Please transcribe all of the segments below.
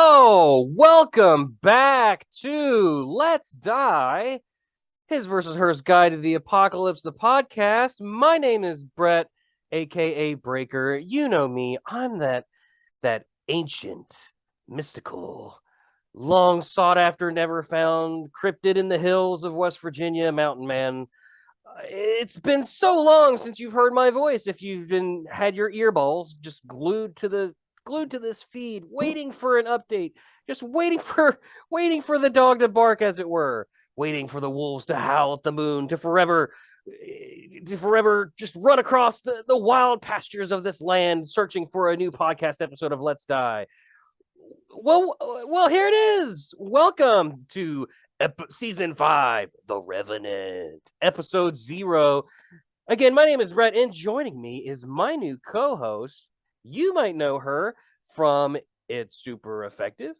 Oh, welcome back to Let's Die, His versus Hers Guide to the Apocalypse, the podcast. My name is Brett, aka Breaker. You know me. I'm that ancient, mystical, long sought after, never found cryptid in the hills of West Virginia, mountain man. It's been so long since you've heard my voice. If you've had your earballs just glued to this feed, waiting for an update, just waiting for the dog to bark, as it were, waiting for the wolves to howl at the moon, to forever just run across the wild pastures of this land, searching for a new podcast episode of Let's Die. Well, here it is. Welcome to season 5, The Revenant, episode 0. Again, my name is Brett, and joining me is my new co-host. You might know her from It's Super Effective.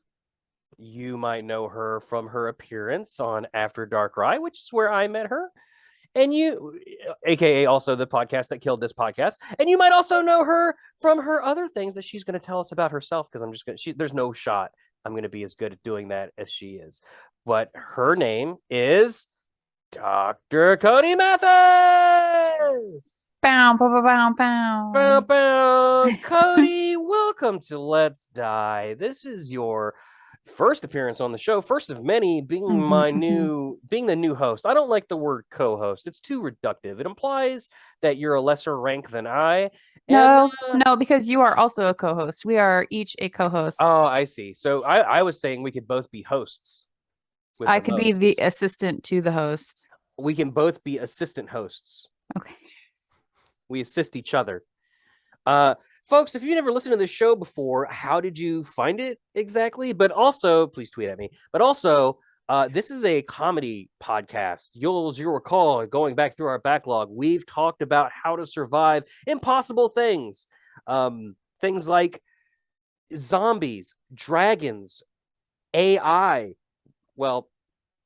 You might know her from her appearance on After Dark Rye, which is where I met her. And you, aka also the podcast that killed this podcast. And you might also know her from her other things that she's going to tell us about herself, because there's no shot I'm going to be as good at doing that as she is. But her name is Dr. Codey Mathis. Bow, bow, bow, bow, bow. Bow, bow. Codey, welcome to Let's Die. This is your first appearance on the show, first of many, being the new host. I don't like the word co-host. It's too reductive. It implies that you're a lesser rank than I. No, because you are also a co-host. We are each a co-host. Oh, I see. So I was saying we could both be hosts. I could be the assistant to the host. We can both be assistant hosts. Okay. We assist each other. Folks, if you've never listened to this show before, how did you find it exactly? But also, please tweet at me. But also, this is a comedy podcast. You'll recall, going back through our backlog, we've talked about how to survive impossible things. Things like zombies, dragons, AI. Well,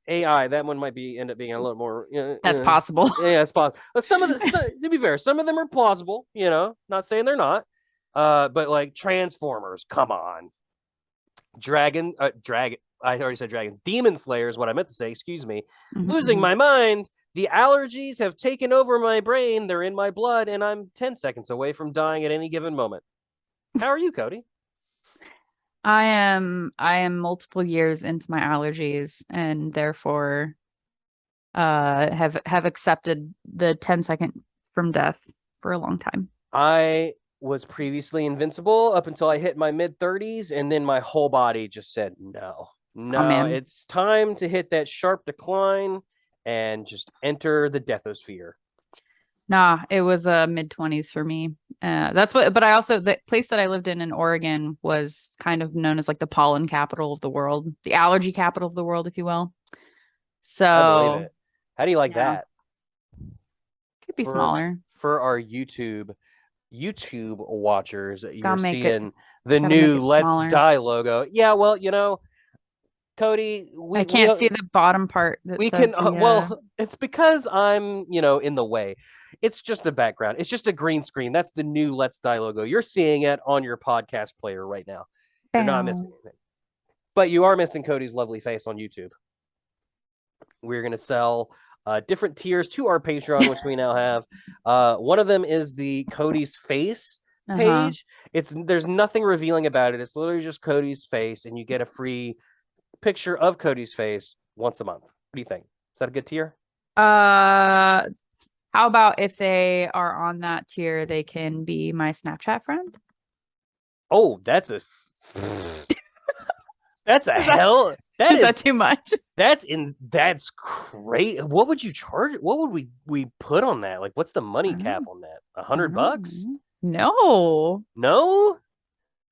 AI, that one might end up being a little more. That's possible. Yeah, it's possible. But to be fair, some of them are plausible. Not saying they're not. But like Transformers, come on. Dragon. I already said dragon. Demon Slayer is what I meant to say. Excuse me. Losing my mind. The allergies have taken over my brain. They're in my blood, and I'm 10 seconds away from dying at any given moment. How are you, Codey? I am multiple years into my allergies, and therefore have accepted the 10-second from death for a long time. I was previously invincible up until I hit my mid-30s, and then my whole body just said no, it's time to hit that sharp decline and just enter the deathosphere. Nah, it was mid-20s for me. But I also, the place that I lived in Oregon was kind of known as like the pollen capital of the world, the allergy capital of the world, if you will. So I believe it. How do you like that? Could be smaller. For our YouTube watchers, you're seeing the new Let's Die logo. Yeah, well, Codey, I can't see the bottom part. It's because I'm, in the way. It's just the background. It's just a green screen. That's the new Let's Die logo. You're seeing it on your podcast player right now. You're not missing anything. But you are missing Codey's lovely face on YouTube. We're going to sell different tiers to our Patreon, which we now have. One of them is the Codey's face page. There's nothing revealing about it. It's literally just Codey's face, and you get a free picture of Codey's face once a month. What do you think? Is that a good tier? How about if they are on that tier, they can be my Snapchat friend? Oh, that's a hell. Is that too much? That's great. What would you charge? What would we put on that? Like, what's the money cap on that? $100? No.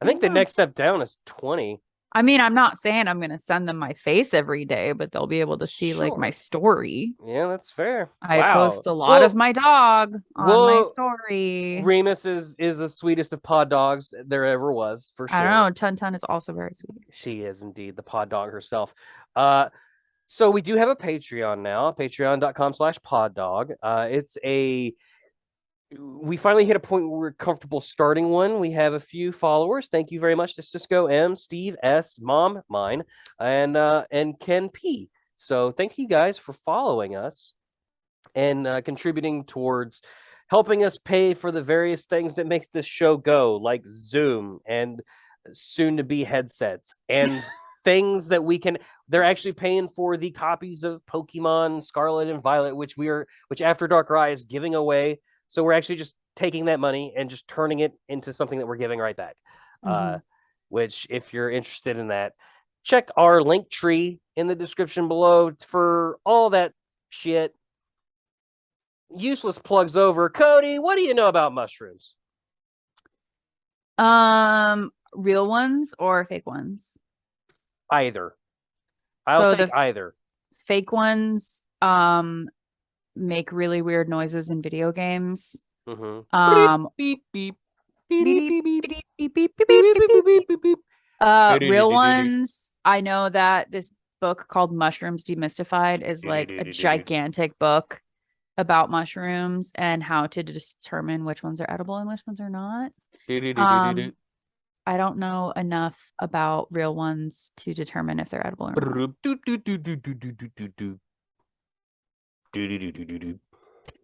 I think the next step down is 20. I mean, I'm not saying I'm going to send them my face every day, but they'll be able to see like my story. Yeah, that's fair. I post a lot of my dog on my story. Remus is the sweetest of pod dogs there ever was, for sure. I don't know. Tun is also very sweet. She is indeed the pod dog herself. So we do have a Patreon now, patreon.com/poddog. It's a we finally hit a point where we're comfortable starting one. We have a few followers. Thank you very much to Cisco M, Steve S, Mom, mine, and Ken P. So thank you guys for following us and contributing towards helping us pay for the various things that makes this show go, like Zoom and soon to be headsets and things that we can. They're actually paying for the copies of Pokemon Scarlet and Violet, which After Dark Rai is giving away. So we're actually just taking that money and just turning it into something that we're giving right back. Mm-hmm. Which, if you're interested in that, check our link tree in the description below for all that shit. Useless plugs over. Codey, what do you know about mushrooms? Real ones or fake ones? Either. I'll So take the either. fake ones make really weird noises in video games. Mm-hmm. Beep, beep, beep, beep, beep, beep, beep, Beep, beep, beep, beep, beep, beep, beep, beep, beep, beep. real ones, I know that this book called Mushrooms Demystified is like a gigantic book about mushrooms and how to determine which ones are edible and which ones are not. I don't know enough about real ones to determine if they're edible or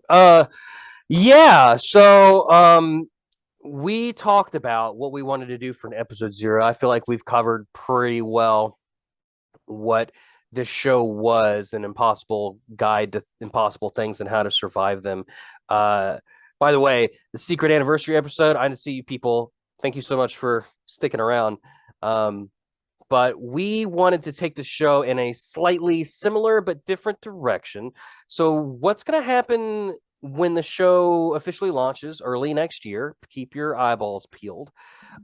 not. Yeah, so we talked about what we wanted to do for an episode 0. I feel like we've covered pretty well what this show was, an impossible guide to impossible things and how to survive them. By the way, the secret anniversary episode, I see you people. Thank you so much for sticking around. But we wanted to take the show in a slightly similar but different direction. So what's going to happen when the show officially launches early next year? Keep your eyeballs peeled.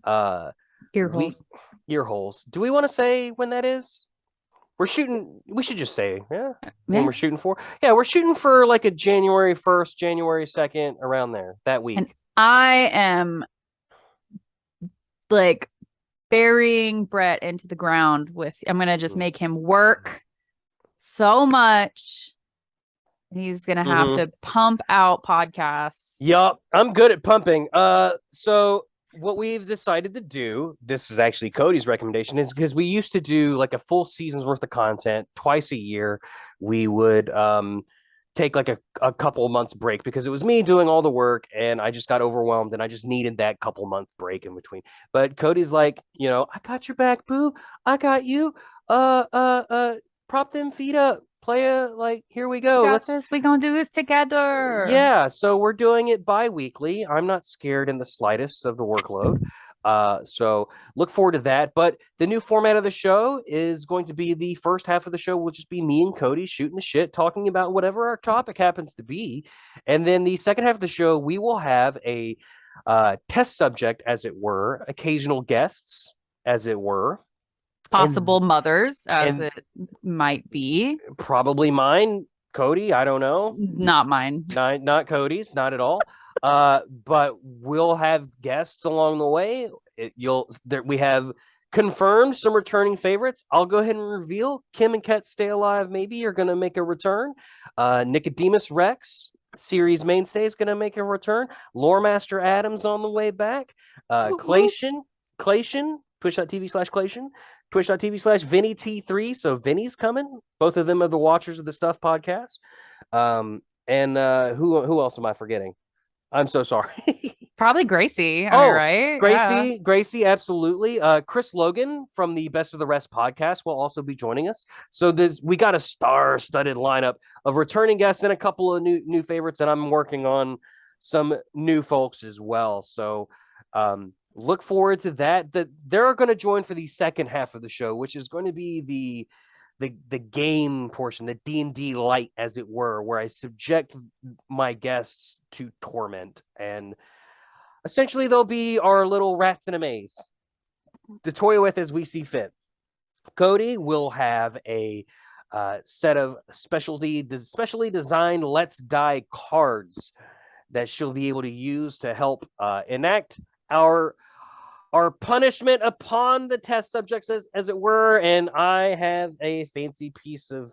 ear holes. Ear holes. Do we want to say when that is? We should just say, when we're shooting for. Yeah, we're shooting for like a January 1st, January 2nd, around there, that week. And I am like burying Bret into the ground I'm going to just make him work so much. He's going to have to pump out podcasts. Yup, I'm good at pumping. So what we've decided to do, this is actually Codey's recommendation, is because we used to do like a full season's worth of content twice a year. We would take like a couple months break because it was me doing all the work and I just got overwhelmed and I just needed that couple month break in between. But Codey's like, I got your back, boo. I got you. Prop them feet up. Here we go. Let's this. We gonna do this together. Yeah, so we're doing it bi-weekly. I'm not scared in the slightest of the workload. So look forward to that. But the new format of the show is going to be the first half of the show will just be me and Codey shooting the shit, talking about whatever our topic happens to be. And then the second half of the show, we will have a test subject, as it were, occasional guests, as it were. Possible mothers, as it might be. Probably mine, Codey. I don't know. Not mine. Not Codey's. Not at all. But we'll have guests along the way. We have confirmed some returning favorites. I'll go ahead and reveal Kim and Ket Stay Alive maybe are going to make a return. Nicodemus Rex, series mainstay, is going to make a return. Lore Master Adams on the way back. Clation, twitch.tv/Clation, twitch.tv/VinnyT3. So Vinny's coming. Both of them are the Watchers of the Stuff podcast. And who else am I forgetting? I'm so sorry. Probably Gracie. Am I right? Gracie, absolutely. Chris Logan from the Best of the Rest podcast will also be joining us. So we got a star-studded lineup of returning guests and a couple of new favorites, and I'm working on some new folks as well. So look forward to that. They're going to join for the second half of the show, which is going to be the game portion, the D&D light, as it were, where I subject my guests to torment. And essentially, they'll be our little rats in a maze to toy with as we see fit. Codey will have a set of specially designed Let's Die cards that she'll be able to use to help enact our punishment upon the test subjects, as it were. And I have a fancy piece of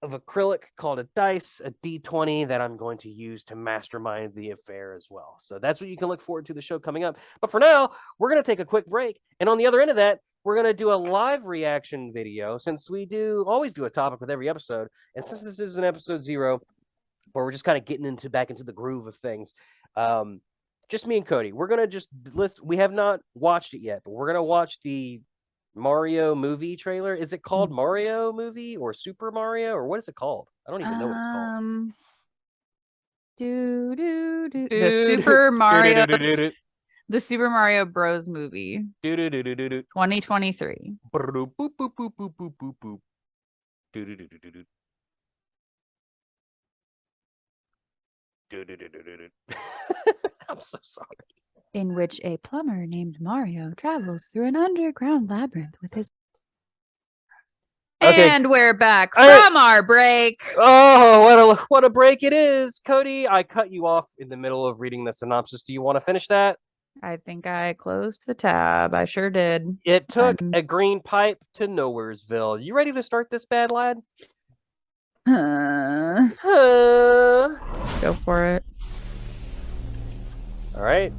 of acrylic called a dice, a D20 that I'm going to use to mastermind the affair as well. So that's what you can look forward to the show coming up. But for now, we're going to take a quick break. And on the other end of that, we're going to do a live reaction video since we always do a topic with every episode. And since this is an episode 0, where we're just kind of getting back into the groove of things. Just me and Cody. We're going to just listen. We have not watched it yet, but we're going to watch the Mario movie trailer. Is it called Mario movie or Super Mario or what is it called? I don't even know what it's called. The Super Mario the Super Mario Bros movie 2023. I'm so sorry. In which a plumber named Mario travels through an underground labyrinth with his. Okay. And we're back from our break. Oh, what a break it is. Cody, I cut you off in the middle of reading the synopsis. Do you want to finish that? I think I closed the tab. I sure did. It took a green pipe to Nowheresville. You ready to start this, bad lad? Go for it. All right.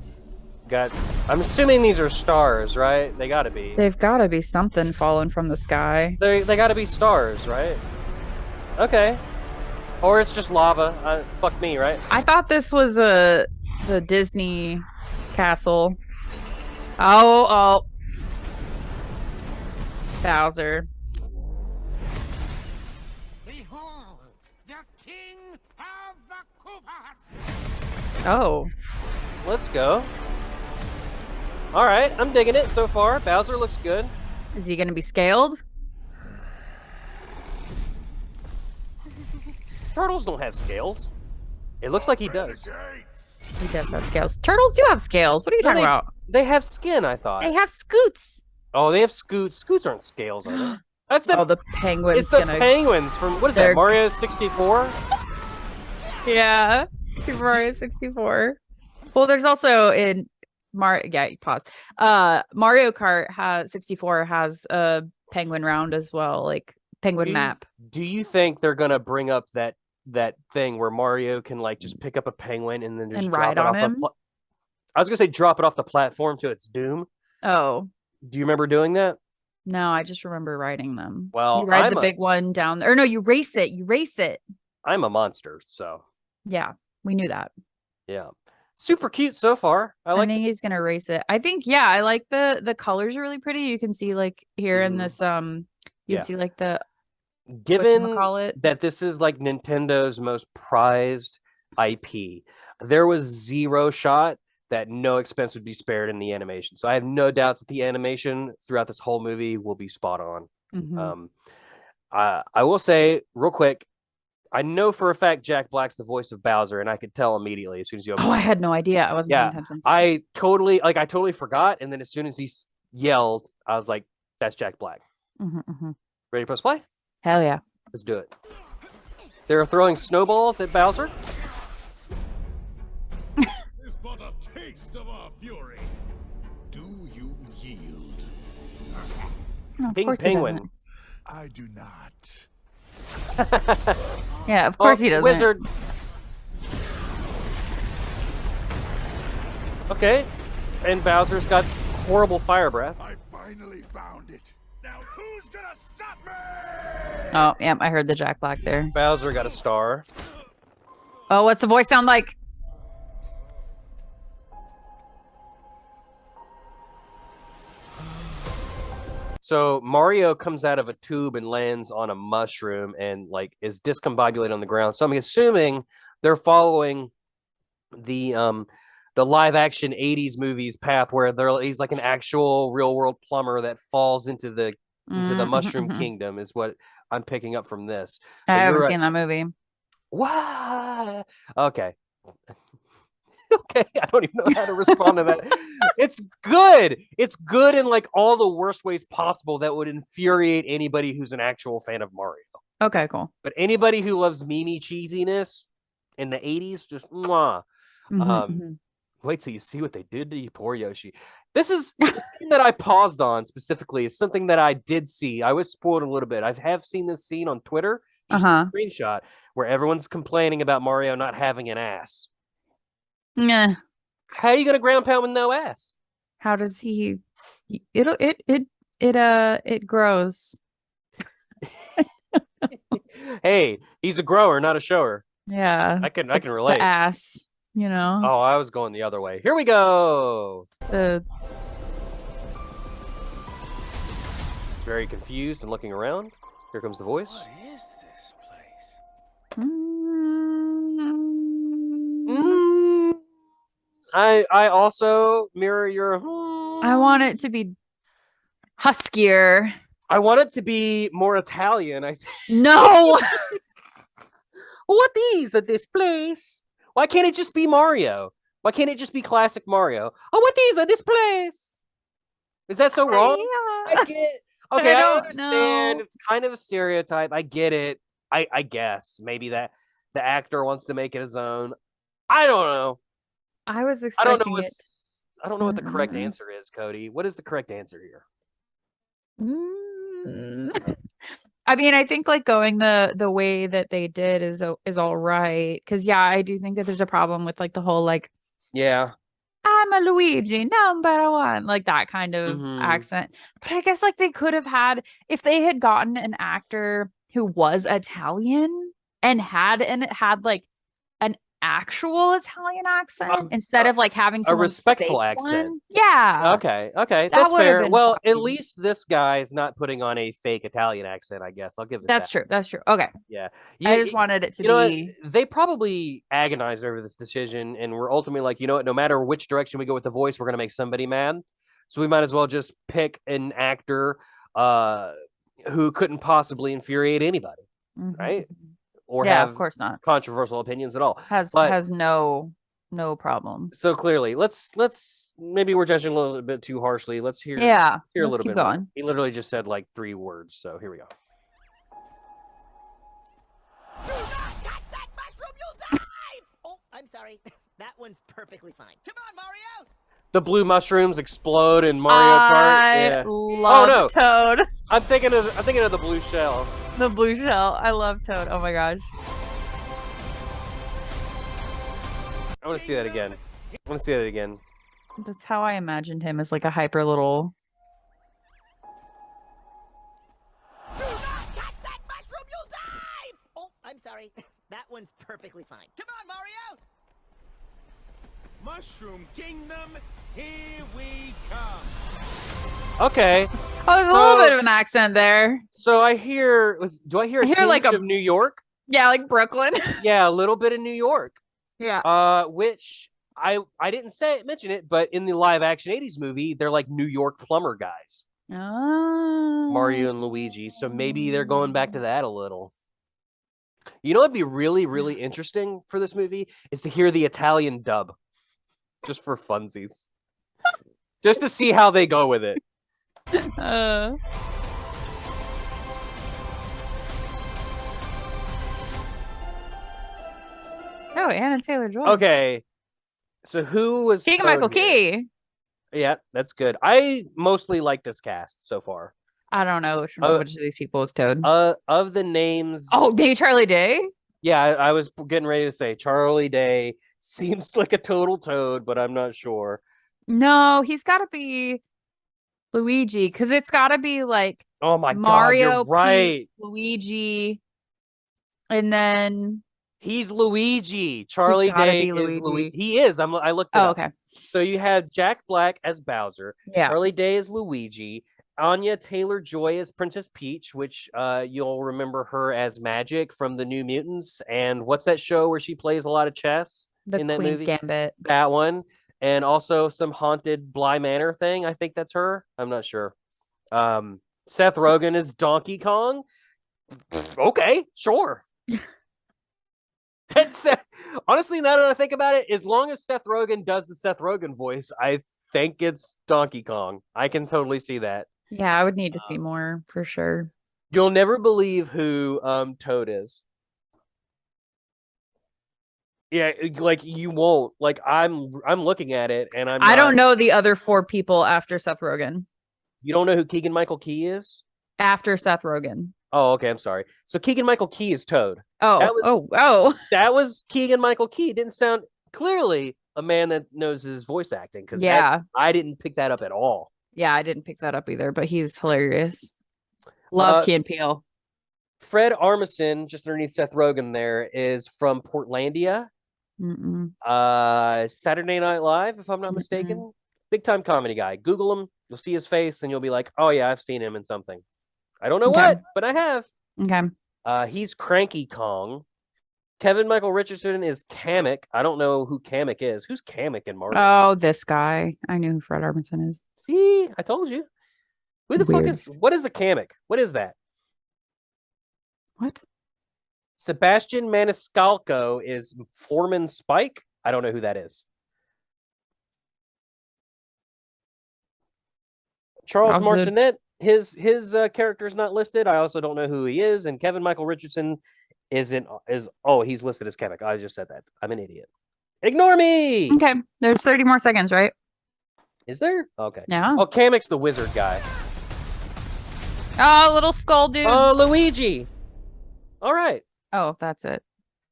I'm assuming these are stars, right? They gotta be. They've gotta be something falling from the sky. They gotta be stars, right? Okay. Or it's just lava. Fuck me, right? I thought this was the Disney castle. Oh. Bowser. Behold, the king of the Koopas. Oh. Let's go. All right, I'm digging it so far. Bowser looks good. Is he going to be scaled? Turtles don't have scales. It looks like he does. He does have scales. Turtles do have scales. What are you talking about? They have skin, I thought. They have scoots. Oh, they have scoots. Scoots aren't scales, are they? That's the penguins. It's the penguins from, what is that, Mario 64? Yeah, Super Mario 64. Well, there's also in pause. Mario Kart 64 has a penguin round as well, like penguin map. Do you think they're gonna bring up that thing where Mario can like just pick up a penguin and then just ride on him? I was gonna say drop it off the platform to its doom. Oh. Do you remember doing that? No, I just remember riding them. Well, you ride the big one down there. Or no, you race it. I'm a monster, so. Yeah, we knew that. Yeah. Super cute so far. I think he's gonna race it. I think, yeah, I like the colors are really pretty. You can see like here in this you can see like the given that this is like Nintendo's most prized IP, there was zero shot that no expense would be spared in the animation. So I have no doubts that the animation throughout this whole movie will be spot on. I will say real quick, I know for a fact Jack Black's the voice of Bowser, and I could tell immediately as soon as you. I had no idea. I wasn't paying attention. I totally forgot, and then as soon as he yelled, I was like, "That's Jack Black." Ready to press play? Hell yeah! Let's do it. They're throwing snowballs at Bowser. It's but a taste of our fury. Do you yield? No, King Penguin. I do not. Yeah, of course he doesn't. Wizard. Okay, and Bowser's got horrible fire breath. I finally found it. Now who's gonna stop me? Oh, yeah, I heard the Jack Black there. Bowser got a star. Oh, what's the voice sound like? So Mario comes out of a tube and lands on a mushroom and like is discombobulated on the ground. So I'm assuming they're following the live action 80s movies path where he's like an actual real world plumber that falls into the mushroom kingdom is what I'm picking up from this. I haven't seen that movie. What? Okay. Okay, I don't even know how to respond to that. It's good. It's good in like all the worst ways possible that would infuriate anybody who's an actual fan of Mario. Okay, cool. But anybody who loves meme cheesiness in the 80s, just mwah. Wait till you see what they did to you, poor Yoshi. This is the scene that I paused on specifically is something that I did see. I was spoiled a little bit. I have seen this scene on Twitter Just a screenshot where everyone's complaining about Mario not having an ass. Yeah. How are you gonna ground pound with no ass? How does he? It grows. Hey, he's a grower, not a shower. Yeah. I can relate. The ass, you know. Oh, I was going the other way. Here we go. Very confused and looking around. Here comes the voice. What is this place? I also mirror your. I want it to be huskier. I want it to be more Italian. I think. No. What is this place? Why can't it just be Mario? Why can't it just be classic Mario? Oh, what is this place? Is that so wrong? I get. Okay, I understand. Know. It's kind of a stereotype. I get it. I guess maybe that the actor wants to make it his own. I don't know. I was expecting it. I don't know what the correct answer is, Cody. What is the correct answer here? I mean, I think like going the way that they did is all right. Because yeah, I do think that there's a problem with like the whole like, yeah, I'm a Luigi number one, like that kind of accent. But I guess like they could have had, if they had gotten an actor who was Italian and had like an actual Italian accent instead of like having a respectful accent. One. Yeah. Okay, that's fair. Well, at least this guy is not putting on a fake Italian accent, I guess. I'll give it That's true. That's true. Okay. Yeah. I just wanted it to be. They probably agonized over this decision and were ultimately like, you know what, no matter which direction we go with the voice, we're going to make somebody mad. So we might as well just pick an actor who couldn't possibly infuriate anybody, right? Or have of course not controversial opinions at all. Has no problem. So clearly, let's maybe we're judging a little bit too harshly. Let's hear a little keep bit going. More. He literally just said like 3 words. So here we go. Do not touch that mushroom, you'll die! Oh, I'm sorry. That one's perfectly fine. Come on, Mario! The blue mushrooms explode in Mario Kart. I love Toad. I'm thinking of the blue shell. The blue shell. I love Toad. Oh my gosh. I want to see that again. That's how I imagined him, as like a hyper little. Do not touch that mushroom, you'll die! Oh, I'm sorry. That one's perfectly fine. Come on, Mario! Mushroom Kingdom, here we come. Okay. Oh, there's a little bit of an accent there. So I hear. Do I hear like of New York? Yeah, like Brooklyn. Yeah, a little bit of New York. Yeah. Which I didn't mention it, but in the live action 80s movie, they're like New York plumber guys. Oh. Mario and Luigi. So maybe they're going back to that a little. You know what'd be really, really interesting for this movie is to hear the Italian dub. Just for funsies. Just to see how they go with it. Oh, Anna Taylor-Joy. Okay. So who was Keegan-Michael Key? Yeah, that's good. I mostly like this cast so far. I don't know which of these people is Toad. Of the names. Oh, maybe Charlie Day? Yeah, I was getting ready to say Charlie Day seems like a total Toad, but I'm not sure. No, he's got to be Luigi, because it's got to be like Mario, God, right? Pete, Luigi, and then he's Luigi. Charlie Day is Luigi. He is. I looked it up. Okay. So you have Jack Black as Bowser. Yeah. Charlie Day is Luigi. Anya Taylor-Joy is Princess Peach, which you'll remember her as Magic from the New Mutants. And what's that show where she plays a lot of chess? The in that Queen's movie? Gambit. That one. And also some haunted Bly Manor thing. I think that's her. I'm not sure. Seth Rogen is Donkey Kong. Okay, sure. Honestly, now that I think about it, as long as Seth Rogen does the Seth Rogen voice, I think it's Donkey Kong. I can totally see that. Yeah, I would need to see more for sure. You'll never believe who Toad is. Yeah, like you won't. Like I'm looking at it and I don't know the other 4 people after Seth Rogen. You don't know who Keegan-Michael Key is? After Seth Rogen. Oh, okay. I'm sorry. So Keegan-Michael Key is Toad. Oh. That was Keegan-Michael Key. Didn't sound clearly a man that knows his voice acting because Yeah. I didn't pick that up at all. Yeah, I didn't pick that up either, but he's hilarious. Love Key and Peele. Fred Armisen, just underneath Seth Rogen, there is from Portlandia. Saturday Night Live, if I'm not mistaken. Big time comedy guy. Google him, you'll see his face, and you'll be like, "Oh yeah, I've seen him in something." I don't know what, but I have. Okay. He's Cranky Kong. Kevin Michael Richardson is Kamek. I don't know who Kamek is. Who's Kamek in Marvel? Oh, this guy. I knew who Fred Armisen is. See, I told you. Who the fuck is? What is a Kamek? What is that? What? Sebastian Maniscalco is Foreman Spike. I don't know who that is. Charles Martinet, his character is not listed. I also don't know who he is. And Kevin Michael Richardson he's listed as Kamek. I just said that. I'm an idiot. Ignore me. Okay. There's 30 more seconds, right? Is there? Okay. Yeah. Oh, Kamek's the wizard guy. Oh, little skull dudes. Oh, Luigi. All right. Oh, that's it.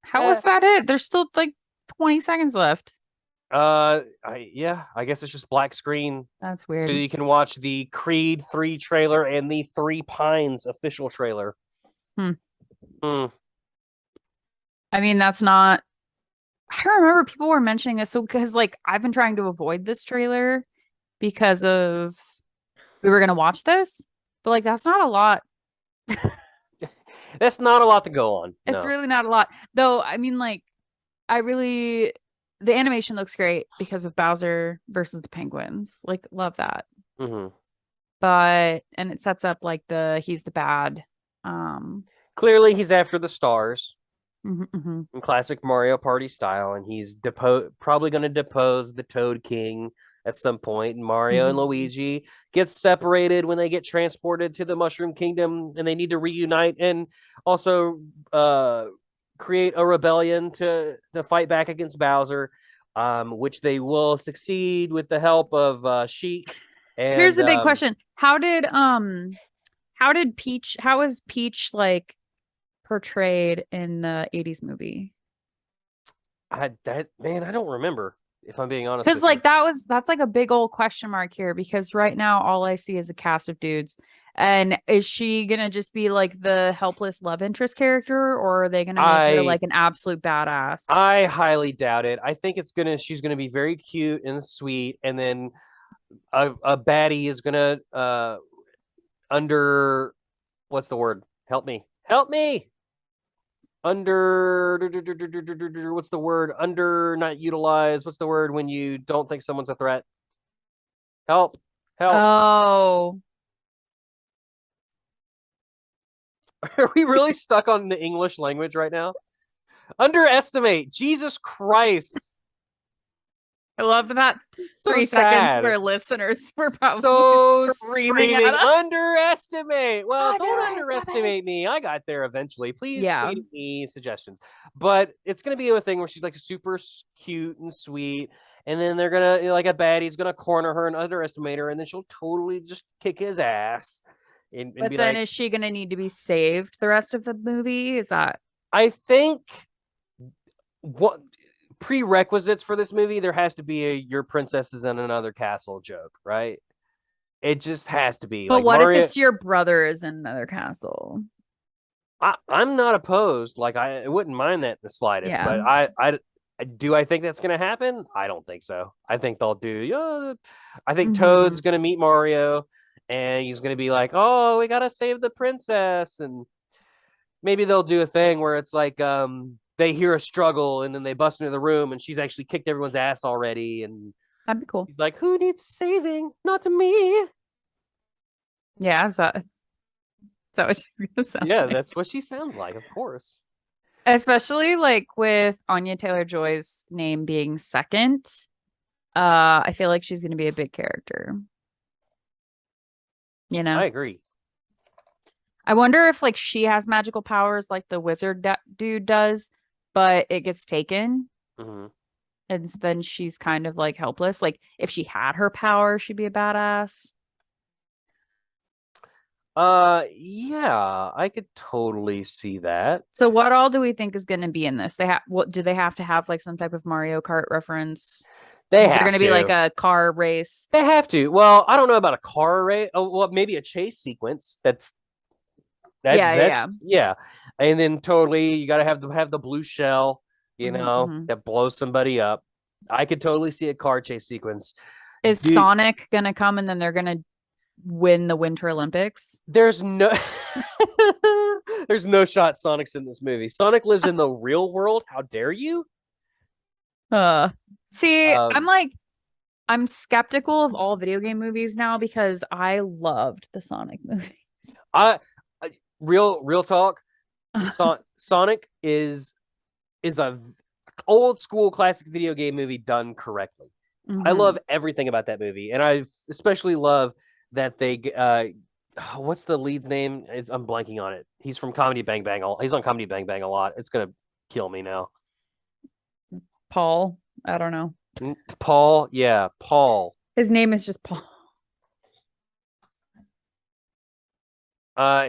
How was that it? There's still like 20 seconds left. I guess it's just black screen. That's weird. So you can watch the Creed 3 trailer and the Three Pines official trailer. I mean, that's not. I remember people were mentioning this. So, because like I've been trying to avoid this trailer because of we were going to watch this, but like that's not a lot. That's not a lot to go on. It's really not a lot. Though, I mean, like, the animation looks great because of Bowser versus the Penguins. Like, love that. But, and it sets up like he's the bad. Clearly, he's after the stars in classic Mario Party style, and he's probably going to depose the Toad King at some point. And Mario and Luigi get separated when they get transported to the Mushroom Kingdom, and they need to reunite and also create a rebellion to fight back against Bowser, which they will succeed with the help of Sheik. And here's the big question: how is Peach like portrayed in the 80s movie? I don't remember, if I'm being honest. Because like that's like a big old question mark here, because right now all I see is a cast of dudes. And is she gonna just be like the helpless love interest character, or are they gonna make her like an absolute badass? I highly doubt it. I think she's gonna be very cute and sweet, and then a baddie is gonna what's the word? Help me. What's the word? Not utilize. What's the word when you don't think someone's a threat? Help. Oh. Are we really stuck on the English language right now? Underestimate. Jesus Christ. I love that. So 3 sad. seconds where listeners were probably screaming at us. Underestimate. Well, don't underestimate me. I got there eventually. Please tweet me suggestions. But it's going to be a thing where she's like super cute and sweet. And then they're going to, like a baddie's going to corner her and underestimate her. And then she'll totally just kick his ass. But then is she going to need to be saved the rest of the movie? Is that? I think what prerequisites for this movie, there has to be your princess is in another castle joke, right? It just has to be. But like what if it's your brother is in another castle? I'm not opposed. Like I wouldn't mind that in the slightest. Yeah. But I think that's going to happen? I don't think so. I think they'll do. I think Toad's going to meet Mario, and he's going to be like, "Oh, we got to save the princess," and maybe they'll do a thing where it's like they hear a struggle and then they bust into the room and she's actually kicked everyone's ass already, and that'd be cool. Like, who needs saving? Not to me. Yeah, is that what she's gonna sound like? That's what she sounds like, of course. Especially like with Anya Taylor-Joy's name being second. I feel like she's gonna be a big character. You know? I agree. I wonder if like she has magical powers like the wizard dude does, but it gets taken. And then she's kind of like helpless. Like if she had her power, she'd be a badass. Yeah, I could totally see that. So what all do we think is going to be in this? What do they have to have like some type of Mario Kart reference? They Is there have going to be like to. a car race? They have to. Well, I don't know about a car race. Oh, well, maybe a chase sequence. Yeah. Yeah. And then totally you got to have the blue shell, Mhm. that blows somebody up. I could totally see a car chase sequence. Is Dude, Sonic going to come and then they're going to win the Winter Olympics? there's no there's no shot Sonic's in this movie. Sonic lives in the real world. How dare you? See, Um, I'm skeptical of all video game movies now because I loved the Sonic movies. I real talk. Sonic is a old school classic video game movie done correctly. I Mhm. love everything about that movie, and I especially love that they what's the lead's name? I'm blanking on it. He's from Comedy Bang Bang. He's on Comedy Bang Bang a lot. It's gonna kill me now. Paul, I don't know. Paul, yeah, Paul. His name is just Paul.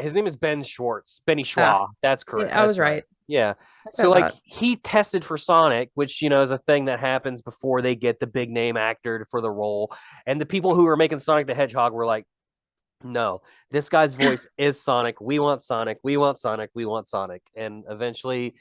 His name is Ben Schwartz. Benny Schwa. That's correct. I was That's right. Yeah. I So said like that. he tested for Sonic, which is a thing that happens before they get the big name actor for the role. And the people who were making Sonic the Hedgehog were like, no, this guy's voice is Sonic. We want Sonic. We want Sonic. We want Sonic. And eventually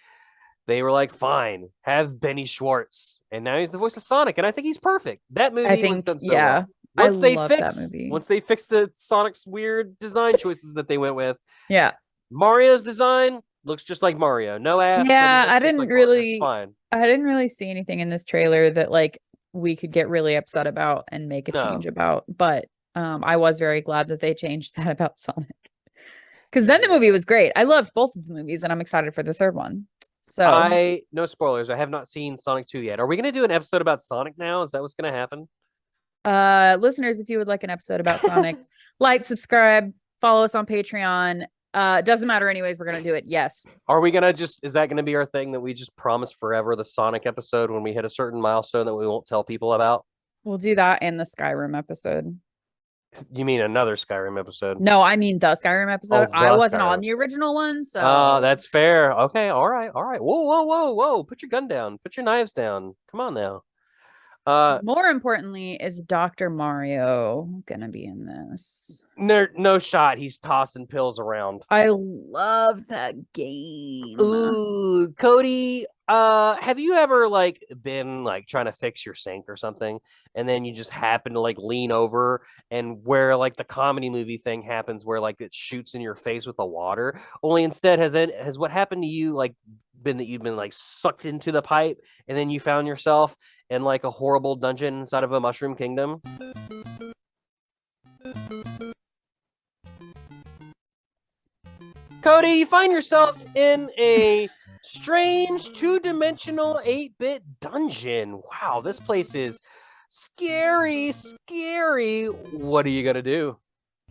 they were like, fine, have Benny Schwartz. And now he's the voice of Sonic. And I think he's perfect. That movie I was think, done so yeah. well. I love that movie. Once they fix the Sonic's weird design choices that they went with, Yeah. Mario's design looks just like Mario. No ass. Yeah, I didn't really see anything in this trailer that like we could get really upset about and make a No. change about. But I was very glad that they changed that about Sonic. Because then the movie was great. I loved both of the movies, and I'm excited for the third one. So no spoilers. I have not seen Sonic 2 yet. Are we gonna do an episode about Sonic now? Is that what's gonna happen? listeners, if you would like an episode about Sonic, like, subscribe, follow us on Patreon. Doesn't matter anyways, we're gonna do it. Yes. Are we gonna is that gonna be our thing that we just promise forever, the Sonic episode when we hit a certain milestone that we won't tell people about? We'll do that in the Skyrim episode. You mean another Skyrim episode? No, I mean the Skyrim episode. Oh, I wasn't Skyrim on the original one, so that's fair. Okay, all right. Whoa. Put your gun down. Put your knives down. Come on now. More importantly, is Dr. Mario gonna be in this? No shot. He's tossing pills around. I love that game. Ooh, Cody. Have you ever been trying to fix your sink or something, and then you just happen to lean over, and where the comedy movie thing happens, where it shoots in your face with the water? Only instead, has what happened to you been that you've been sucked into the pipe, and then you found yourself in a horrible dungeon inside of a mushroom kingdom? Cody, you find yourself in a strange two-dimensional 8-bit dungeon. Wow, this place is scary. What are you gonna do?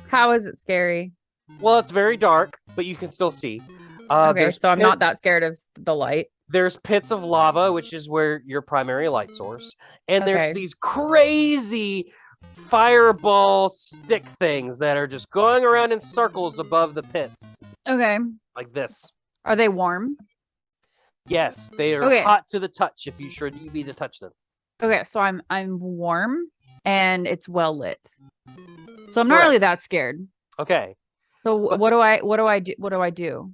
How is it scary? Well, it's very dark, but you can still see. Okay, so I'm not that scared of the light. There's pits of lava, which is where your primary light source, and there's Okay. these crazy fireball stick things that are just going around in circles above the pits, Okay. like this. Are they warm? Yes, they are Okay. hot to the touch. If you need to touch them. Okay, so I'm warm and it's well lit. So I'm not Correct. really that scared. Okay. So But- what do I do?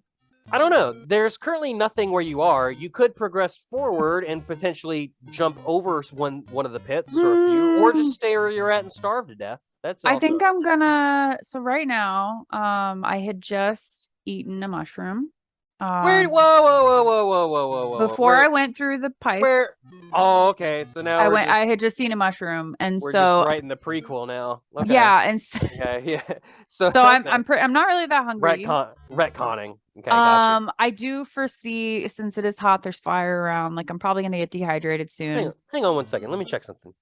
I don't know. There's currently nothing where you are. You could progress forward and potentially jump over one of the pits or a few, or just stay where you're at and starve to death. That's I also- think I'm gonna. So right now, I had just eaten a mushroom. Where? Whoa. Before I went through the pipes, Where? Oh, okay. So now I had just seen a mushroom, and we're so just writing the prequel now. Okay. yeah, and so, Okay. Yeah. So I'm okay. I'm not really that hungry. Retconning. Okay. Gotcha. I do foresee, since it is hot, there's fire around. I'm probably gonna get dehydrated soon. Hang on 1 second. Let me check something.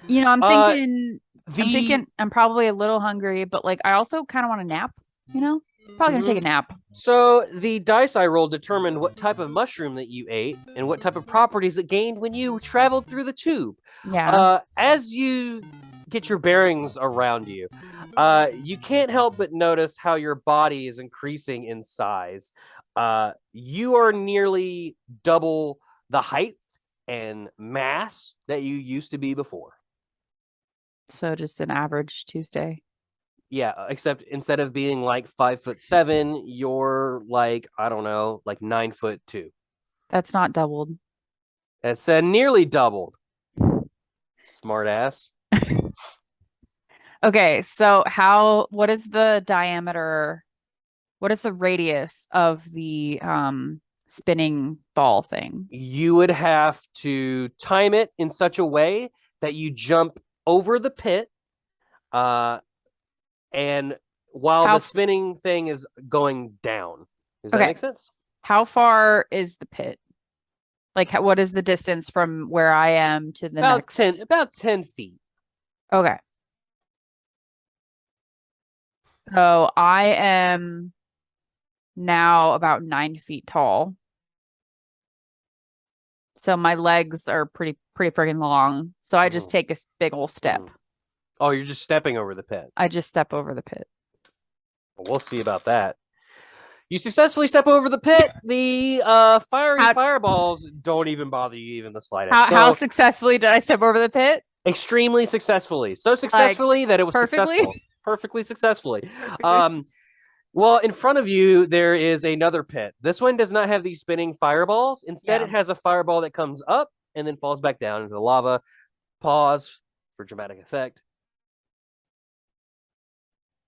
You know, I'm Uh, thinking I'm probably a little hungry, but I also kind of want a nap. You know, probably gonna take a nap. So the dice I rolled determined what type of mushroom that you ate and what type of properties it gained when you traveled through the tube. Yeah. As you get your bearings around you. You can't help but notice how your body is increasing in size. You are nearly double the height and mass that you used to be before. So just an average Tuesday. Yeah, except instead of being like 5'7", you're like, I don't know, like 9'2". That's not doubled. That's nearly doubled. Smart ass. Okay, so what is the diameter? What is the radius of the spinning ball thing? You would have to time it in such a way that you jump over the pit, and while the spinning thing is going down. Does that make sense? How far is the pit? Like, what is the distance from where I am to the next? About 10 feet. Okay. So I am now about 9 feet tall. So my legs are pretty freaking long. So I just take a big old step. Oh, you're just stepping over the pit. I just step over the pit. We'll see about that. You successfully step over the pit. The fireballs don't even bother you even the slightest. How successfully did I step over the pit? Extremely successfully. So successfully that it was successful. Perfectly successfully. Well, in front of you, there is another pit. This one does not have these spinning fireballs. Instead, it has a fireball that comes up and then falls back down into the lava. Pause for dramatic effect.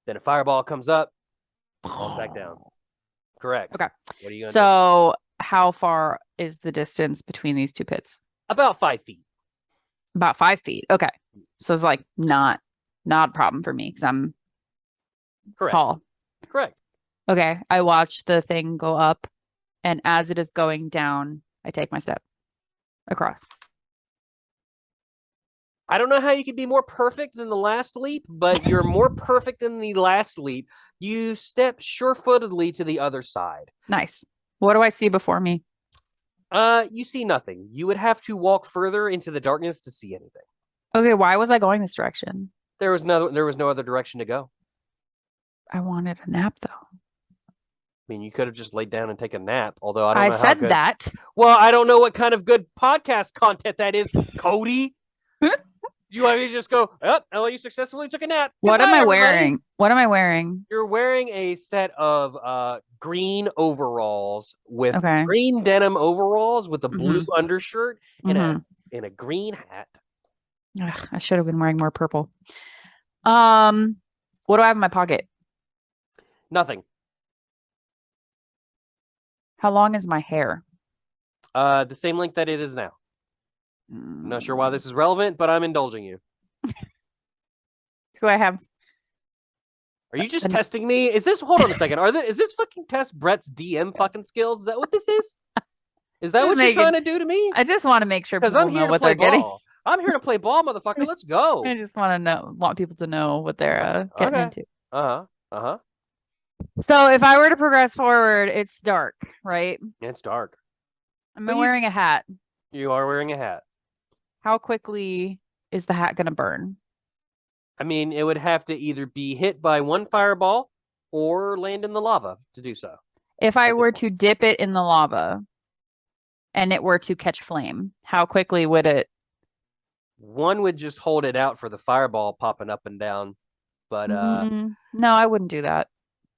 Then a fireball comes up, falls back down. Correct. Okay. What are you gonna do? How far is the distance between these two pits? About 5 feet. About 5 feet. Okay. So it's like not a problem for me because I'm tall. Correct. Okay. I watch the thing go up, and as it is going down, I take my step across. I don't know how you could be more perfect than the last leap, but you're more perfect than the last leap. You step sure-footedly to the other side. Nice. What do I see before me? You see nothing. You would have to walk further into the darkness to see anything. Okay, why was I going this direction? There was no other direction to go. I wanted a nap though. I mean, you could have just laid down and taken a nap, although I don't know I said that. Well, I don't know what kind of good podcast content that is, Codey. You want me to just go, oh, you successfully took a nap. What am I wearing? What am I wearing? You're wearing a set of green overalls with green denim overalls with a blue undershirt and a green hat. Ugh, I should have been wearing more purple. What do I have in my pocket? Nothing. How long is my hair? The same length that it is now. I'm not sure why this is relevant, but I'm indulging you. Do I have? Are you just testing me? Hold on a second. Is this fucking test Brett's DM fucking skills? Is that what this is? Is that what you're trying to do to me? I just want to make sure people know what they're getting. I'm here to play ball, motherfucker. Let's go. I just want people to know what they're getting into. So if I were to progress forward, it's dark, right? It's dark. Am I wearing a hat? You are wearing a hat. How quickly is the hat going to burn? I mean, it would have to either be hit by one fireball or land in the lava to do so. If I were to dip it in the lava and it were to catch flame, how quickly would it? One would just hold it out for the fireball popping up and down. But no, I wouldn't do that.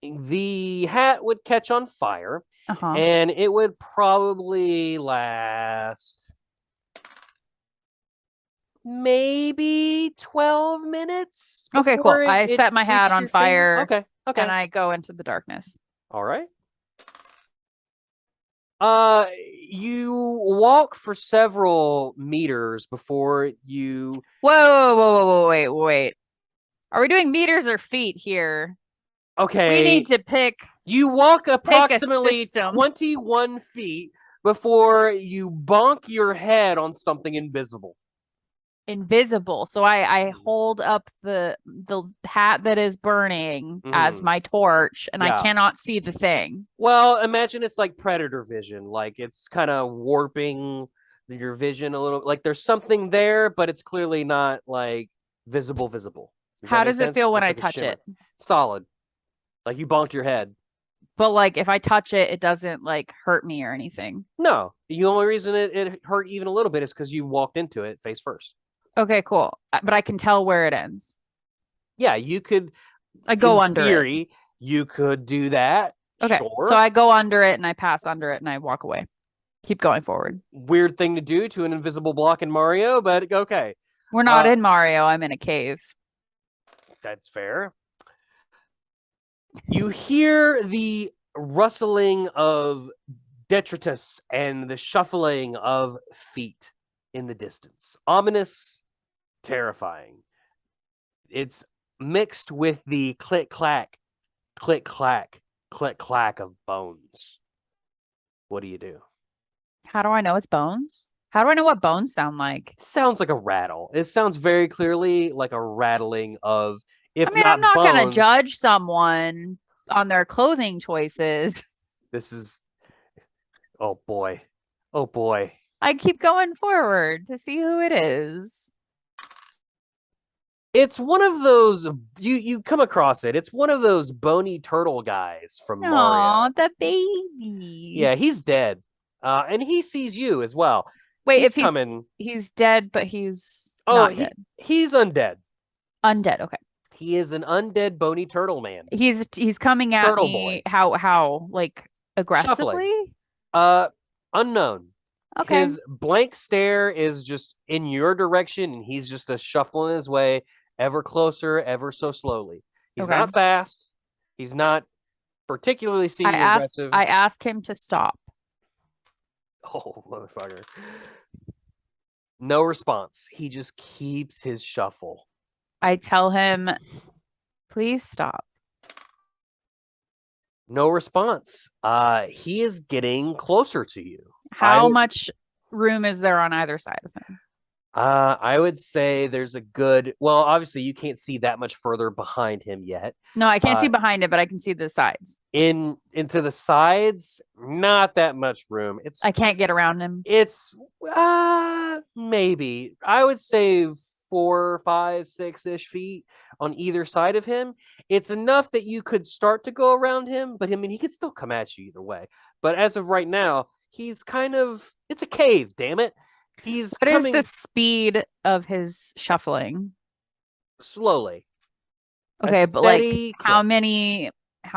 The hat would catch on fire and it would probably last maybe 12 minutes. Okay, cool. I set my hat on fire. Okay. And I go into the darkness. All right. You walk for several meters before you. Whoa, wait. Are we doing meters or feet here? Okay. We need to pick. You walk approximately 21 feet before you bonk your head on something invisible. Invisible. So I hold up the hat that is burning as my torch, and I cannot see the thing. Well, imagine it's like predator vision. Like it's kind of warping your vision a little. Like there's something there, but it's clearly not like Visible, visible. Does that How make does it sense? feel when Just I like a touch shimmer. it? Solid. Like you bonked your head. But like if I touch it, it doesn't like hurt me or anything. No, the only reason it hurt even a little bit is because you walked into it face first. Okay, cool. But I can tell where it ends. Yeah, you could, I go in under it. theory, you could do that. Okay. Sure. So I go under it and I pass under it and I walk away. Keep going forward. Weird thing to do to an invisible block in Mario, but okay. We're not in Mario. I'm in a cave. That's fair. You hear the rustling of detritus and the shuffling of feet in the distance. Ominous, terrifying. It's mixed with the click clack, click clack, click clack of bones. What do you do? How do I know it's bones? How do I know what bones sound like? It sounds like a rattle. It sounds very clearly like a rattling of, if I mean, not I'm not going to bones, judge someone on their clothing choices. This is, oh boy. Oh boy. I keep going forward to see who it is. It's one of those, you come across it. It's one of those bony turtle guys from Mario. Aw, the baby. Yeah, he's dead. And he sees you as well. Wait, if coming. he's dead, but he's Oh, not dead. He's undead. Undead, okay. He is an undead bony turtle man. He's coming at Turtle me. boy. How like aggressively? Unknown. Okay. His blank stare is just in your direction, and he's just a shuffling his way ever closer, ever so slowly. He's Okay. not fast. He's not particularly seeming aggressive. I ask him to stop. Oh, motherfucker. No response. He just keeps his shuffle. I tell him, please stop. No response. He is getting closer to you. How much room is there on either side of him? I would say there's a good, well, obviously you can't see that much further behind him yet. No, I can't see behind it, but I can see the sides. Into the sides, not that much room. I can't get around him. It's maybe. I would say 4, 5, 6-ish feet on either side of him. It's enough that you could start to go around him, but I mean he could still come at you either way. But as of right now, he's kind of, it's a cave, damn it. He's What coming is the speed of his shuffling? slowly. Okay, but like clip. how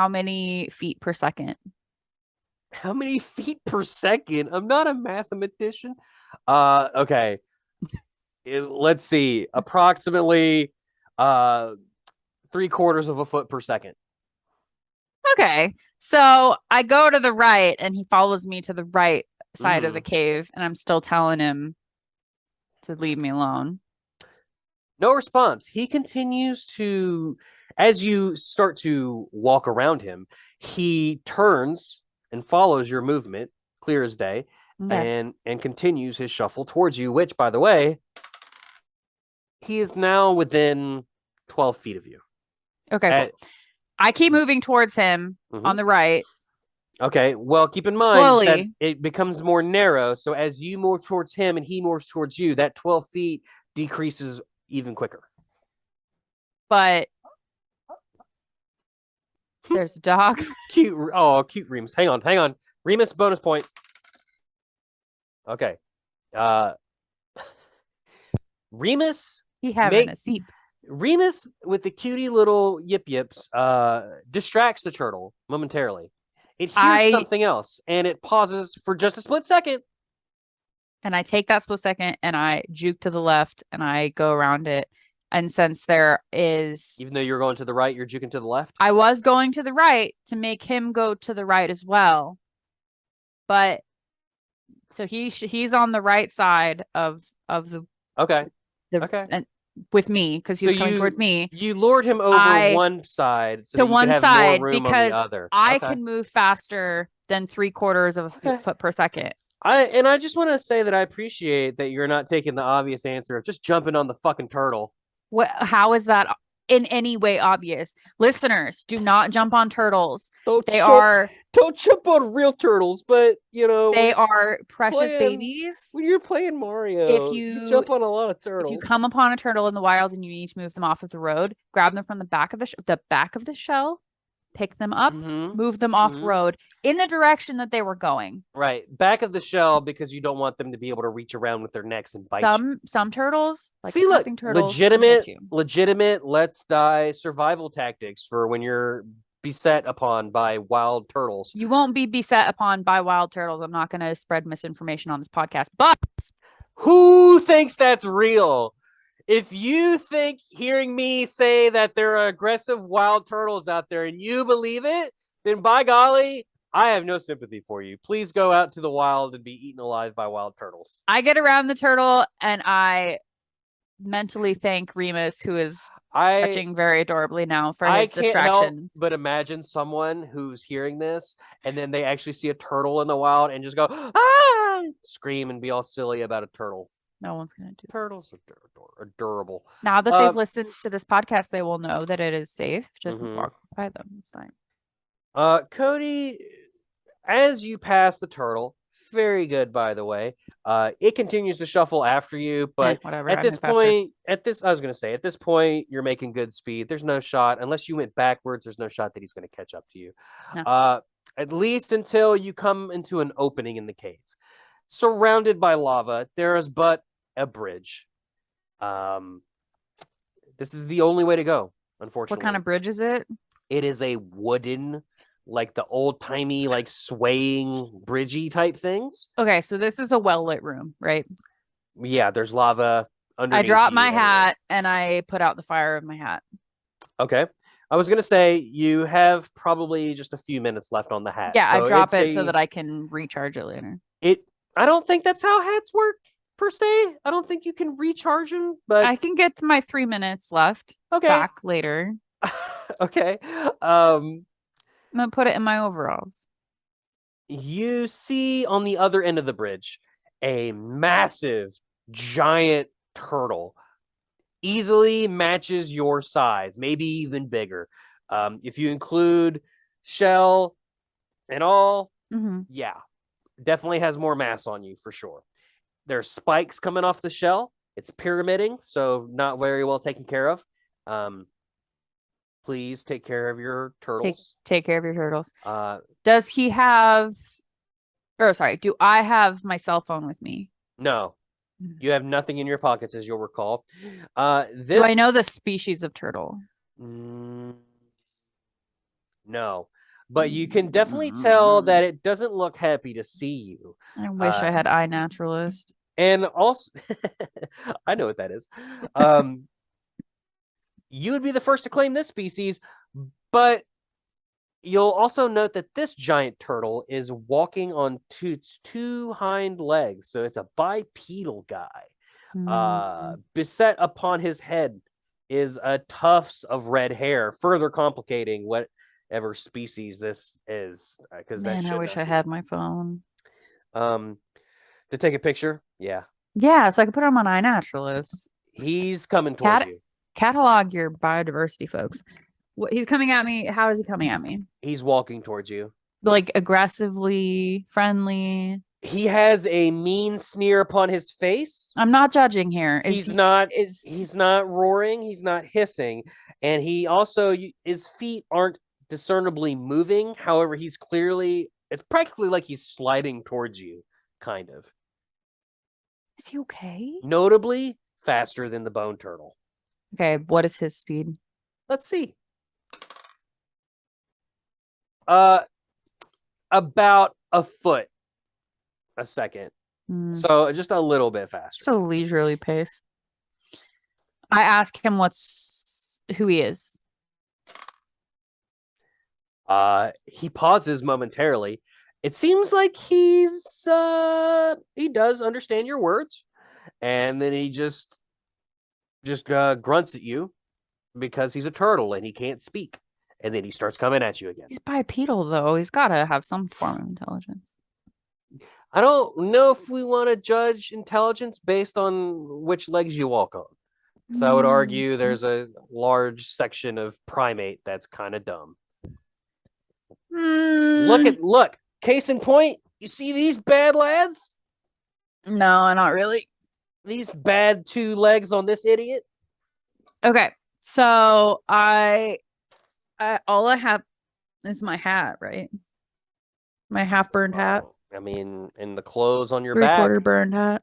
many feet per second? How many feet per second? I'm not a mathematician. Okay. Let's see. Approximately 3/4 of a foot per second. Okay. So I go to the right and he follows me to the right side of the cave, and I'm still telling him to leave me alone. No response. He continues to, as you start to walk around him, he turns and follows your movement, clear as day, Okay. and continues his shuffle towards you, which, by the way, he is now within 12 feet of you. Okay, cool. I keep moving towards him on the right. Okay, well, keep in mind Slowly. that it becomes more narrow. So as you move towards him and he moves towards you, that 12 feet decreases even quicker. But there's a dog. Cute Remus. Hang on. Remus bonus point. Okay. Remus. He having a seat. Remus with the cutie little yips distracts the turtle momentarily. It hears something else and it pauses for just a split second. And I take that split second and I juke to the left and I go around it. And since there is, even though you're going to the right, you're juking to the left. I was going to the right to make him go to the right as well. But so he's on the right side of the okay. And with me because he was coming towards me. You lured him over one side so to one side because on the other. I can move faster than 3/4 of a foot per second. I just want to say that I appreciate that you're not taking the obvious answer of just jumping on the fucking turtle. How is that in any way obvious. Listeners, do not jump on turtles. Don't They jump, are don't jump on real turtles, but they are precious playing- babies. when you're playing Mario, If you jump on a lot of If turtles. you come upon a turtle in the wild and you need to move them off of the road, grab them from the back of the shell, pick them up, Mhm. move them off Mhm. road in the direction that they were going. Right, back of the shell, because you don't want them to be able to reach around with their necks and bite you. Some turtles, like See, look, snapping turtles, can bite legitimate let's die survival tactics for when you're beset upon by wild turtles. You won't be beset upon by wild turtles. I'm not going to spread misinformation on this podcast, but Who thinks that's real? If you think hearing me say that there are aggressive wild turtles out there and you believe it, then by golly, I have no sympathy for you. Please go out to the wild and be eaten alive by wild turtles. I get around the turtle and I mentally thank Remus, who is stretching very adorably now for his distraction. Help but imagine someone who's hearing this and then they actually see a turtle in the wild and just go, ah, scream and be all silly about a turtle. No one's going to do that. Turtles are adorable. Now that they've listened to this podcast, they will know that it is safe. Just walk by them. It's fine. Codey, as you pass the turtle, very good, by the way. It continues to shuffle after you, but whatever. at this point, I was going to say, at this point, you're making good speed. There's no shot, unless you went backwards, there's no shot that he's going to catch up to you. No. At least until you come into an opening in the cave. Surrounded by lava, there is but a bridge. This is the only way to go, unfortunately. What kind of bridge is it? It is a wooden, like the old-timey, like swaying bridgey type things. Okay, so this is a well-lit room, right? Yeah, there's lava underneath. I dropped my anyway. hat and I put out the fire of my hat. Okay. I was going to say you have probably just a few minutes left on the hat. Yeah, so I drop it so that I can recharge it later. I don't think that's how hats work, per se. I don't think you can recharge them, but I can get my 3 minutes left back later. Okay. I'm gonna put it in my overalls. You see on the other end of the bridge a massive, giant turtle. Easily matches your size, maybe even bigger. If you include shell and all, yeah, definitely has more mass on you for sure. There's spikes coming off the shell. It's pyramiding, so not very well taken care of. Please take care of your turtles. Take care of your turtles. Does he have... do I have my cell phone with me? No. You have nothing in your pockets, as you'll recall. Do I know the species of turtle? No. But you can definitely tell that it doesn't look happy to see you. I wish I had iNaturalist. And also, I know what that is. You would be the first to claim this species, but you'll also note that this giant turtle is walking on two hind legs. So it's a bipedal guy. Beset upon his head is a tufts of red hair, further complicating whatever species this is. Man, I wish I had my phone. To take a picture? Yeah. Yeah, so I can put him on iNaturalist. He's coming towards you. Catalog your biodiversity, folks. He's coming at me. How is he coming at me? He's walking towards you. Like aggressively, friendly. He has a mean sneer upon his face. I'm not judging here. He's not roaring. He's not hissing. And he also, his feet aren't discernibly moving. However, it's practically like he's sliding towards you, kind of. Is he okay? Notably faster than the bone turtle. Okay, what is his speed? Let's see. About a foot a second. So just a little bit faster. So leisurely pace. I ask him who he is. He pauses momentarily. It seems like he does understand your words, and then he just grunts at you because he's a turtle and he can't speak, and then he starts coming at you again. He's bipedal though. He's got to have some form of intelligence. I don't know if we want to judge intelligence based on which legs you walk on. So I would argue there's a large section of primate that's kind of dumb. Look. Case in point, you see these bad lads? No, not really. These bad 2 legs on this idiot? Okay. So I all I have is my hat, right? My half burned hat. I mean, and the clothes on your 3/4 back. burned hat.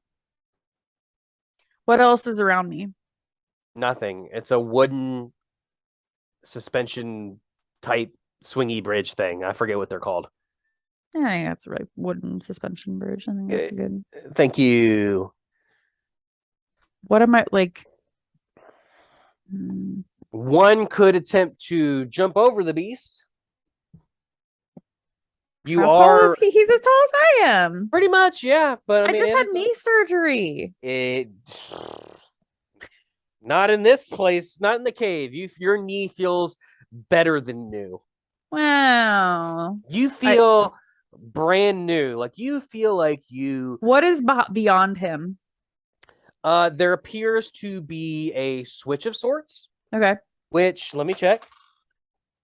What else is around me? Nothing. It's a wooden suspension type swingy bridge thing. I forget what they're called. Yeah, I think that's right. Wooden suspension bridge. I think that's a good. Thank you. What am I like? One could attempt to jump over the beast. You How tall are is he? He's as tall as I am. pretty much, yeah. But I mean, just had knee surgery. Not in this place, not in the cave. Your knee feels better than new. Wow. You feel brand new. Like you feel like you. What is beyond him? There appears to be a switch of sorts. Okay. Which, let me check.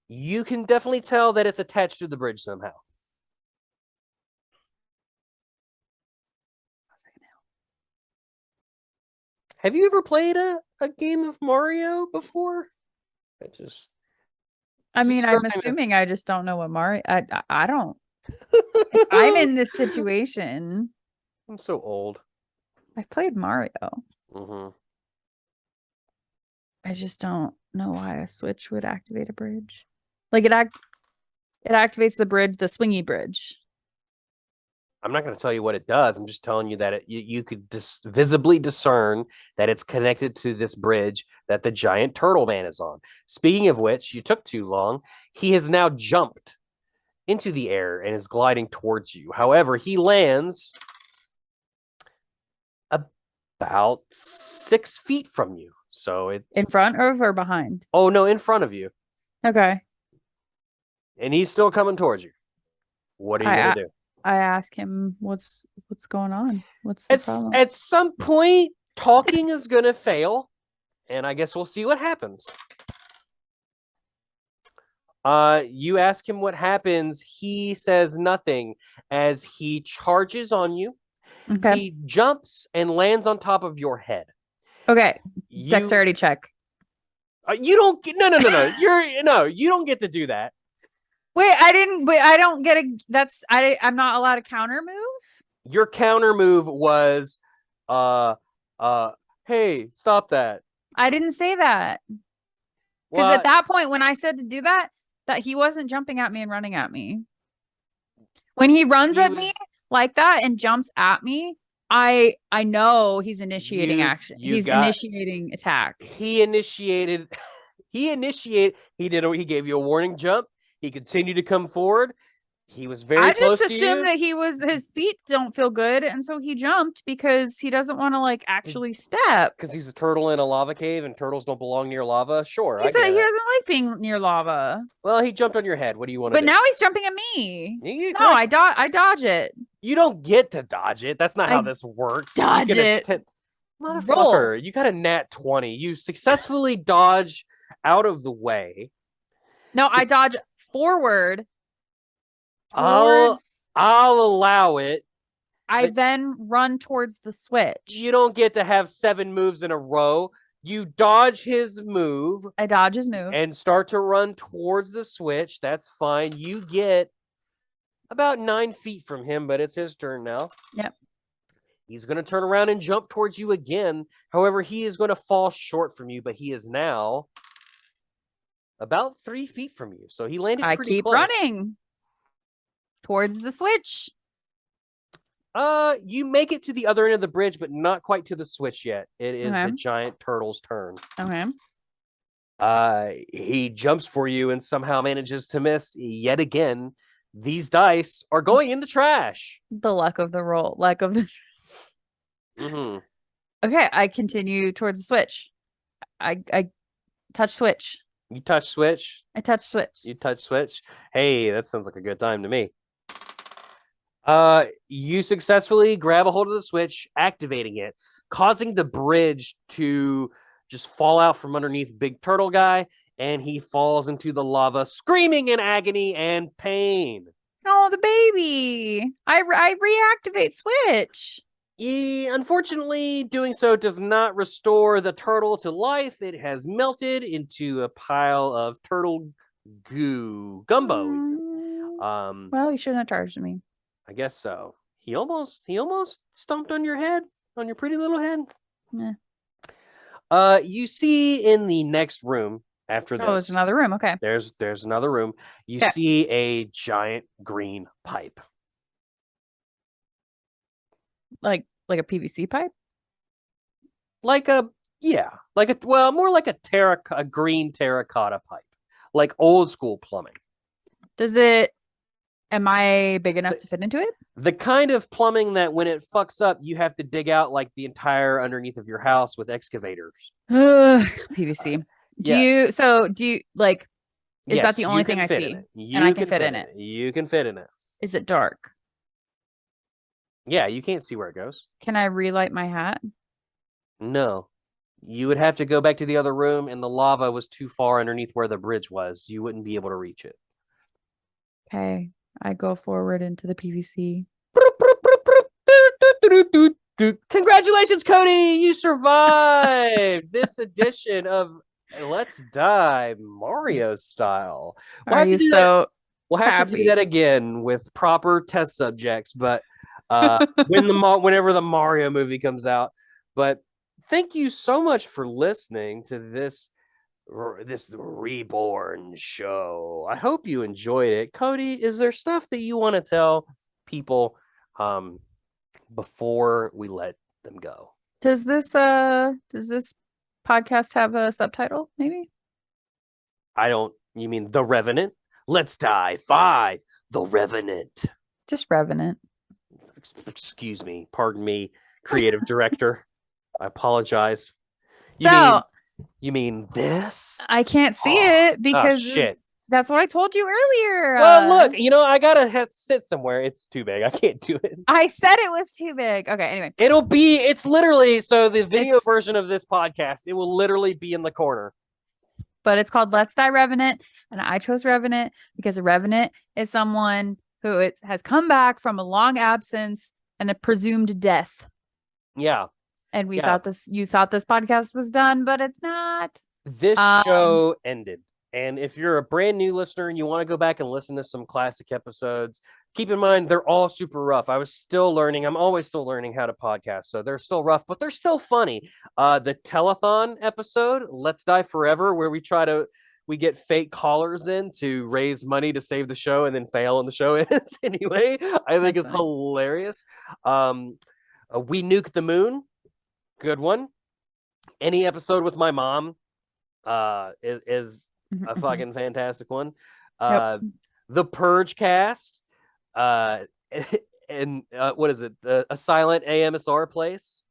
You can definitely tell that it's attached to the bridge somehow. Have you ever played a game of Mario before? I mean, I'm assuming I just don't know what Mario. I don't. If I'm in this situation. I'm so old. I've played Mario. Mm-hmm. I just don't know why a switch would activate a bridge. Like it activates the bridge, the swingy bridge. I'm not going to tell you what it does. I'm just telling you that you could visibly discern that it's connected to this bridge that the giant turtle man is on. Speaking of which, you took too long. He has now jumped into the air and is gliding towards you. However, he lands about 6 feet from you. So in front or behind? Oh no, in front of you. Okay. And he's still coming towards you. What are you gonna do? I ask him what's going on. What's the problem? At some point, talking is gonna fail, and I guess we'll see what happens. You ask him what happens. He says nothing as he charges on you. Okay. He jumps and lands on top of your head. Okay. Dexterity check. You don't get no. You don't get to do that. Wait, I don't get I'm not allowed a counter move? Your counter move was hey, stop that. I didn't say that. Because at that point when I said to do that he wasn't jumping at me and running at me. When he runs at me like that and jumps at me, I know he's initiating action. He's initiating attack. He gave you a warning jump. He continued to come forward. He was very close to you. I just assumed that his feet don't feel good, and so he jumped because he doesn't want to actually step. Because he's a turtle in a lava cave, and turtles don't belong near lava. Sure, he said he doesn't like being near lava. Well, he jumped on your head. What do you want to do? But now he's jumping at me. No, I dodge it. You don't get to dodge it. That's not how this works. Dodge it. Motherfucker, you got a nat 20. You successfully dodge out of the way. No, I dodge forward. I'll allow it. I then run towards the switch. You don't get to have 7 moves in a row. You dodge his move. I dodge his move. And start to run towards the switch. That's fine. You get about 9 feet from him, but it's his turn now. Yep. He's going to turn around and jump towards you again. However, he is going to fall short from you, but he is now about 3 feet from you. So he landed pretty close. I keep running towards the switch. You make it to the other end of the bridge, but not quite to the switch yet. It is the giant turtle's turn. Okay. He jumps for you and somehow manages to miss yet again. These dice are going in the trash. The luck of the roll. Mm-hmm. Okay, I continue towards the switch. I touch switch. You touch switch? I touch switch. You touch switch? Hey, that sounds like a good time to me. You successfully grab a hold of the switch, activating it, causing the bridge to just fall out from underneath Big Turtle Guy, and he falls into the lava, screaming in agony and pain. Oh, the baby. I reactivate switch. Unfortunately, doing so does not restore the turtle to life. It has melted into a pile of turtle gumbo. Well, you shouldn't have charged me. I guess so. He almost stomped on your head, on your pretty little head. Yeah. You see in the next room after this. Oh, there's another room. Okay. There's another room. You Okay. see a giant green pipe. Like a PVC pipe? More like a green terracotta pipe. Like old school plumbing. Am I big enough to fit into it? The kind of plumbing that when it fucks up, you have to dig out like the entire underneath of your house with excavators. PVC. Do you like, is Yes, that the only you thing can I fit see? in it. And I can fit in it. You can fit in it. Is it dark? Yeah, you can't see where it goes. Can I relight my hat? No. You would have to go back to the other room, and the lava was too far underneath where the bridge was. You wouldn't be able to reach it. Okay. I go forward into the PVC. Congratulations, Cody! You survived this edition of Let's Die Mario style. Are you so We'll have to do that again with proper test subjects, but whenever the Mario movie comes out. But thank you so much for listening to this reborn show. I hope you enjoyed it. Cody, is there stuff that you want to tell people before we let them go? Does this podcast have a subtitle, maybe? You mean The Revenant? Let's Die 5, The Revenant. Just Revenant. Excuse me. Pardon me, creative director. I apologize. You mean this? I can't see it because shit. That's what I told you earlier. Well, look, I gotta sit somewhere. It's too big. I can't do it. I said it was too big. Okay, anyway. It's literally, so the video version of this podcast, it will literally be in the corner. But it's called Let's Die Revenant, and I chose Revenant because a Revenant is someone who has come back from a long absence and a presumed death. Yeah. And you thought this podcast was done, but it's not. This show ended. And if you're a brand new listener and you want to go back and listen to some classic episodes, keep in mind they're all super rough. I was still learning. I'm always still learning how to podcast. So they're still rough, but they're still funny. The telethon episode, Let's Die Forever, where we get fake callers in to raise money to save the show and then fail and the show ends anyway. I think it's hilarious. We Nuke the Moon. Good one. Any episode with my mom is a fucking fantastic one. The Purge cast, and what is it? A silent AMSR place,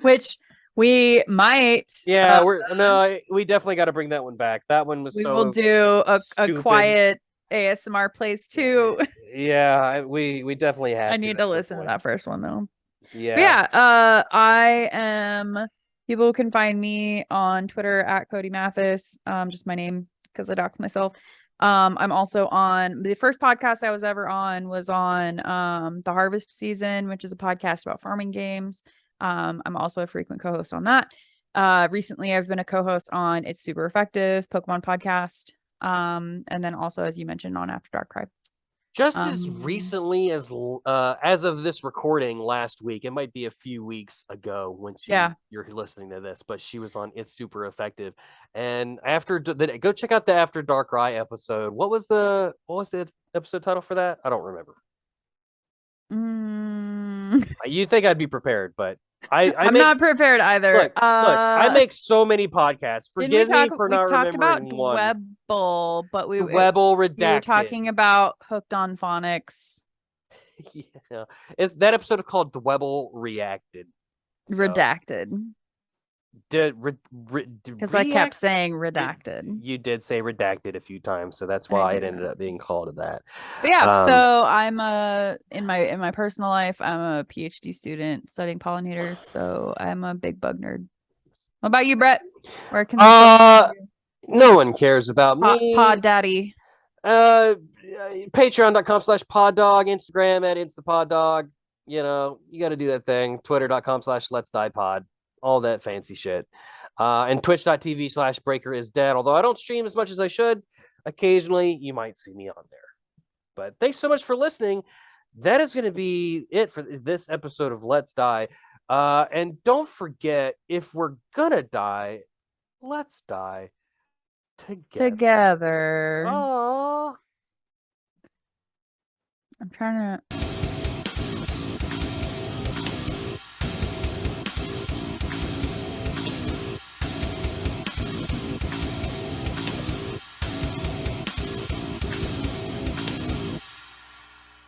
which we might. Yeah, we definitely got to bring that one back. That one was. We will do a quiet ASMR place too. Yeah, we definitely have. I need to listen to that first one though. Yeah. But yeah. I am. People can find me on Twitter at Codey Mathis, just my name because I dox myself. I'm also on the first podcast I was ever on was on The Harvest Season, which is a podcast about farming games. I'm also a frequent co-host on that. Recently, I've been a co-host on It's Super Effective Pokemon podcast, and then also, as you mentioned, on After Dark Cry. Just as recently as of this recording last week, it might be a few weeks ago once you're listening to this, but she was on It's Super Effective. And go check out the After Dark Cry episode. What was the episode title for that? I don't remember. You'd think I'd be prepared, but I'm not prepared either. Look, I make so many podcasts. Forgive me for not remembering one. We talked about Dwebble, but Dwebble Redacted. We were talking about Hooked on Phonics. Yeah, that episode is called Dwebble Reacted. So. Redacted. Because I kept saying redacted. You did say redacted a few times, so that's why it ended up being called that. But yeah, so I'm in my personal life, I'm a PhD student studying pollinators, so I'm a big bug nerd. What about you, Brett? Where can No one cares about me. Pod Daddy? Patreon.com/poddog, Instagram at instapoddog. You know, you got to do that thing. Twitter.com/letsdiepod. All that fancy shit. And twitch.tv/breaker is dead. Although I don't stream as much as I should, occasionally you might see me on there. But thanks so much for listening. That is going to be it for this episode of Let's Die. And don't forget, if we're gonna die, let's die Together. Aww. I'm trying to.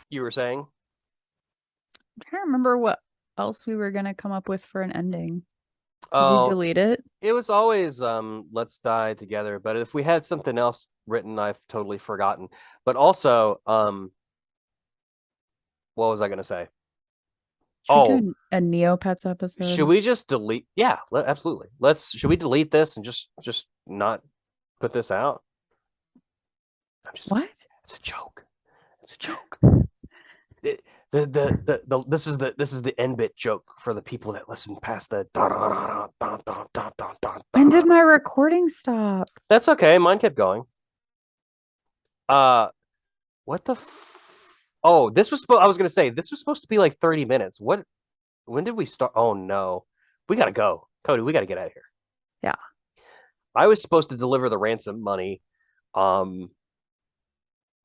You were saying? I'm trying to remember what else we were gonna come up with for an ending. Did Oh, you delete it? it was always let's die together. But if we had something else written, I've totally forgotten. But also, what was I gonna say? Should we do a Neopets episode? Should we just delete? Yeah, absolutely. Should we delete this and just not put this out? What? It's a joke. It's a joke. This is the end bit joke for the people that listen past the. When did my recording stop? That's okay. Mine kept going. What the? Oh, this was. I was gonna say this was supposed to be like 30 minutes. What? When did we start? Oh no, we gotta go, Codey. We gotta get out of here. Yeah. I was supposed to deliver the ransom money,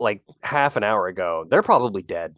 like half an hour ago. They're probably dead.